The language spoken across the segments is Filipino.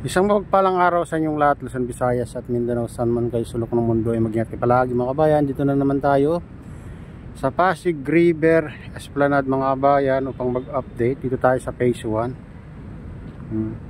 Isang mapagpalang araw sa inyong lahat, Luzon, Visayas at Mindanao, saan man kayo sulok ng mundo ay mag-ingat kayo palagi mga kabayan. Dito na naman tayo sa Pasig River Esplanade mga kabayan upang mag-update. Dito tayo sa phase 1. Ayan.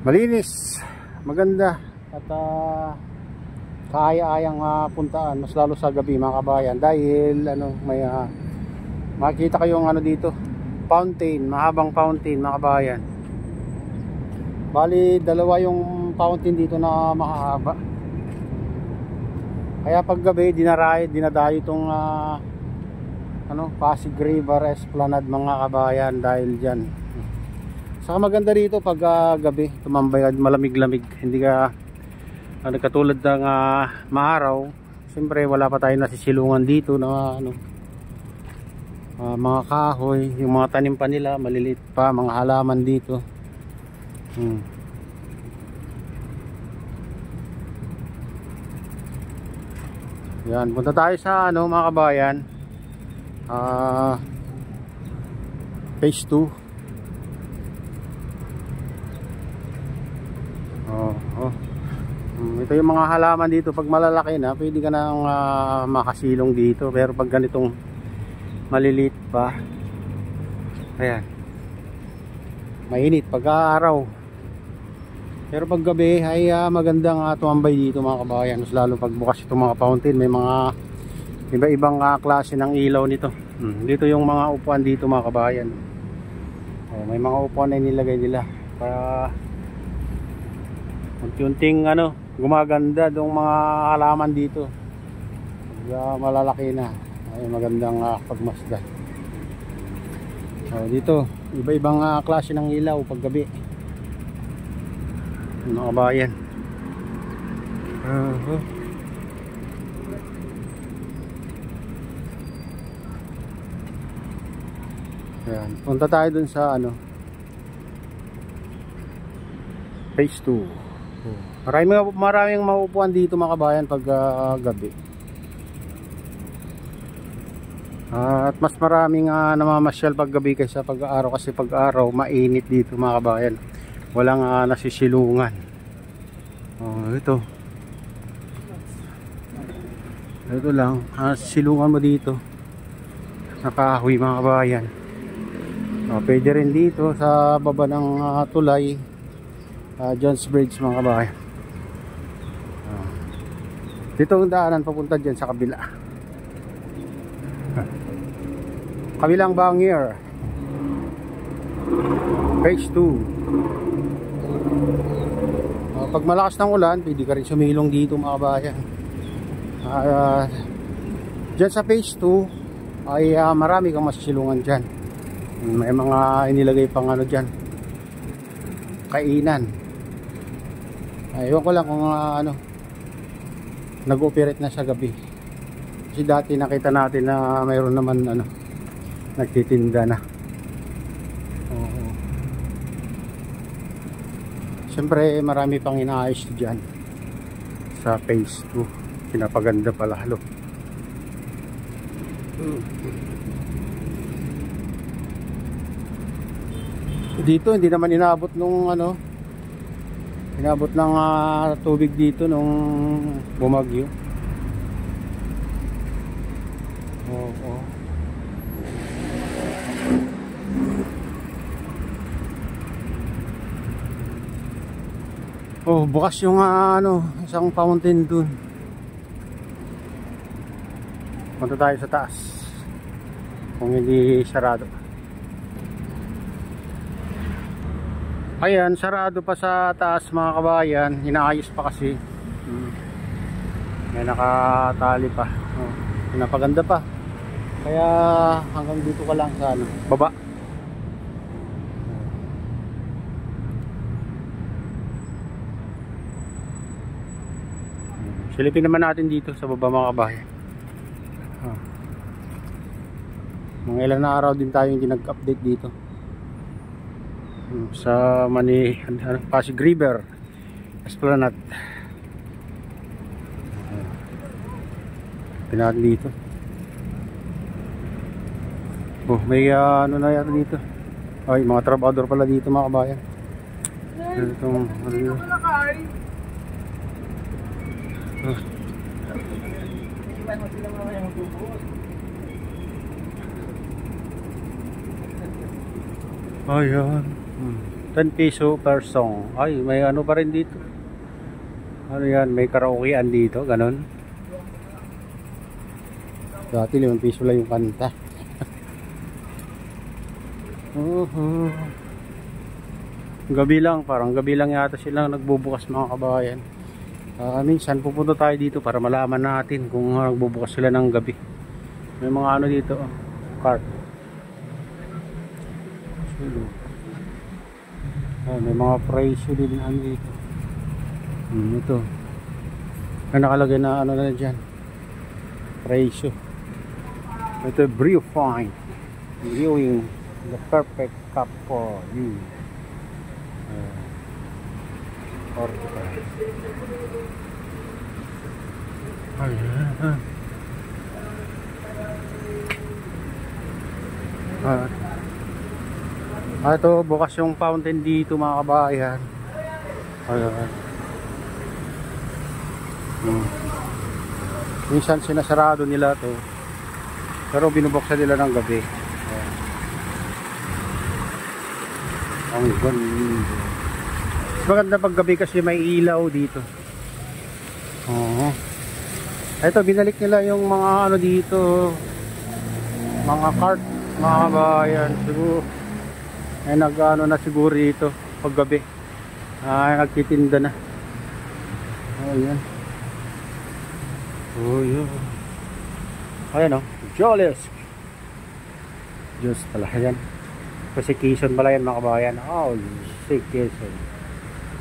Malinis, maganda at kaaya-ayang puntaan, mas lalo sa gabi mga kabayan, dahil may makikita kayong dito, fountain, mahabang fountain mga kabayan. Bali dalawa yung fountain dito na mahaba, kaya pag gabi dinadayo itong Pasig River Esplanade mga kabayan dahil dyan. Saka maganda rito pag gabi, tumambay, malamig-lamig, hindi ka katulad ng maaraw. Siyempre wala pa tayo nasisilungan dito na mga kahoy, yung mga tanim pa nila maliliit pa, mga halaman dito. Yan, punta tayo sa mga kabayan, phase 2. Ito yung mga halaman dito, pag malalaki na pwede ka nang makasilong dito, pero pag ganitong maliliit pa, ayan, mainit pag araw, pero pag gabi ay magandang tumambay dito mga kabayan, lalo pag bukas itong mga fountain. May mga iba-ibang klase ng ilaw nito. Dito yung mga upuan dito mga kabayan. May mga upuan na nilagay nila para unti-unting gumaganda dong mga halaman dito. Pag malalaki na ay magandang pagmasdan. Dito iba-ibang klase ng ilaw pag gabi mga kabayan. Ayan, punta tayo dun sa phase 2. Maraming mauupuan dito mga kabayan pag gabi. At mas maraming namamasyal pag gabi kaysa pag araw, kasi pag araw mainit dito mga kabayan. Walang nasisilungan. Ito lang, silungan mo dito, nakahoy mga kabayan. Pwede rin dito sa baba ng tulay, John's Bridge mga kabayan. Dito ang daanan papunta dyan sa kabila, kabilang Bangir, phase 2. Pag malakas ng ulan pwede ka rin sumilong dito mga kabayan. Dyan sa phase 2 ay marami kang masisilungan dyan. May mga inilagay pang dyan, kainan. Ewan ko lang kung nag-operate na sa gabi, kasi dati nakita natin na mayroon naman nagtitinda na. Siyempre marami pang inaayos dyan sa phase 2, pinapaganda pa lalo. Dito hindi naman inabot nung inabot ng tubig dito nung bumagyo. Bukas yung isang fountain dun. Punta tayo sa taas kung hindi sarado. Ayan, sarado pa sa taas mga kabayan, inaayos pa kasi. May nakatali pa. Pinapaganda pa. Kaya hanggang dito ka lang sa baba. Silipin naman natin dito sa baba mga kabayan. Mga ilan na araw din tayo hindi nag-update dito sa Pasig River Esplanade. Pinatin dito. Oh, may ano na yata dito. Ay, mga trabador pala dito mga kabayan. Itong ano yun. Ayan. 10 piso per song. Ay, may ano pa rin dito. Ano yan, may karaokean dito, ganon. Dati 5 piso lang yung kanta. Gabi lang, parang gabi lang yata silang nagbubukas mga kabayan. Minsan pupunta tayo dito para malaman natin kung nagbubukas sila ng gabi. May mga ano dito, cart. May mga presyo din ano dito. Ito. May nakalagay na ano na dyan. Presyo. Ito, Brio Fine. Brewing the perfect cup for you. Ito, bukas yung fountain dito mga kabayan. Ayan. Minsan sinasarado nila to, pero binubuksan nila ng gabi. Ayan. Ang ganda. Maganda pag gabi kasi may ilaw dito. Ito, binalik nila yung mga ano dito, mga cart mga kabayan. Siguro ay nag-ano na siguro dito pag gabi. Nagtitinda na. Ayan. Yun. Ayan o, Jollies. Diyos pala yan. Persecution pala yan mga kabayan. Persecution.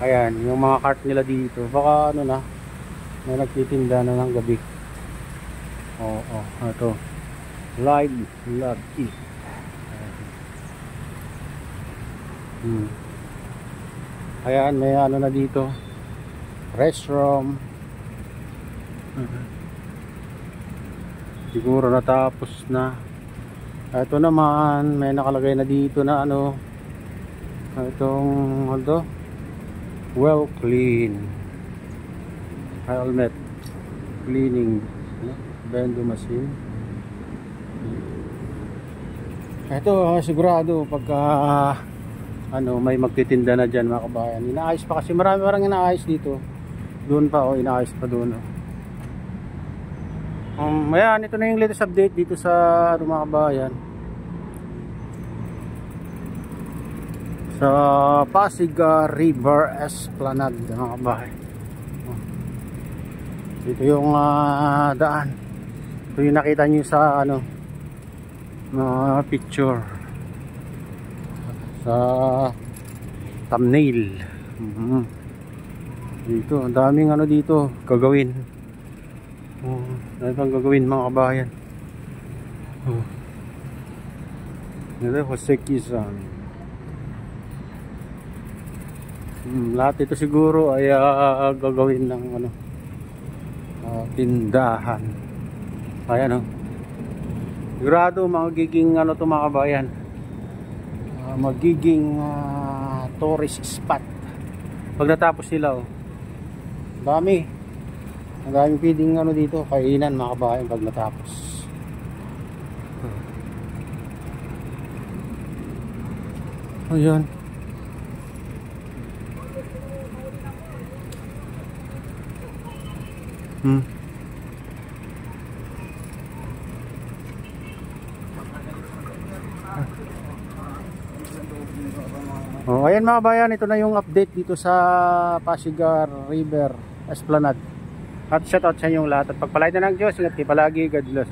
Ayan, yung mga cart nila dito. Baka ano na, may nagtitinda na ng gabi. Ito. Live Love Eat. Ayan, may ano na dito, restroom. Siguro natapos na. Ito naman, may nakalagay na dito na ano, itong ano, well clean helmet cleaning bendo machine. Ito sigurado pagka ano, may magtitinda na dyan mga kabayan. Inaayos pa kasi marami parang inaayos dito. Doon pa inaayos pa doon. Ayan, ito na yung latest update dito sa ano, mga kabayan, sa Pasig River Esplanade mga kabayan. Dito yung daan. Ito yung nakita nyo sa ano, picture sa thumbnail. Dito ang daming ano dito gagawin. Ano pang gagawin mga kabayan. Ito Jose Quezon. Lahat ito siguro ay gagawin ng ano, tindahan. Ayan sigurado magiging ano to mga kabayan, magiging tourist spot pag natapos sila. Ang daming pwedeng ano dito, kainan mga kabayan pag natapos. Ayan. Ayan mga bayan, ito na yung update dito sa Pasig River Esplanade. At shoutout sa inyong lahat at pagpalain na ng Diyos. Ingat kayo palagi. God bless.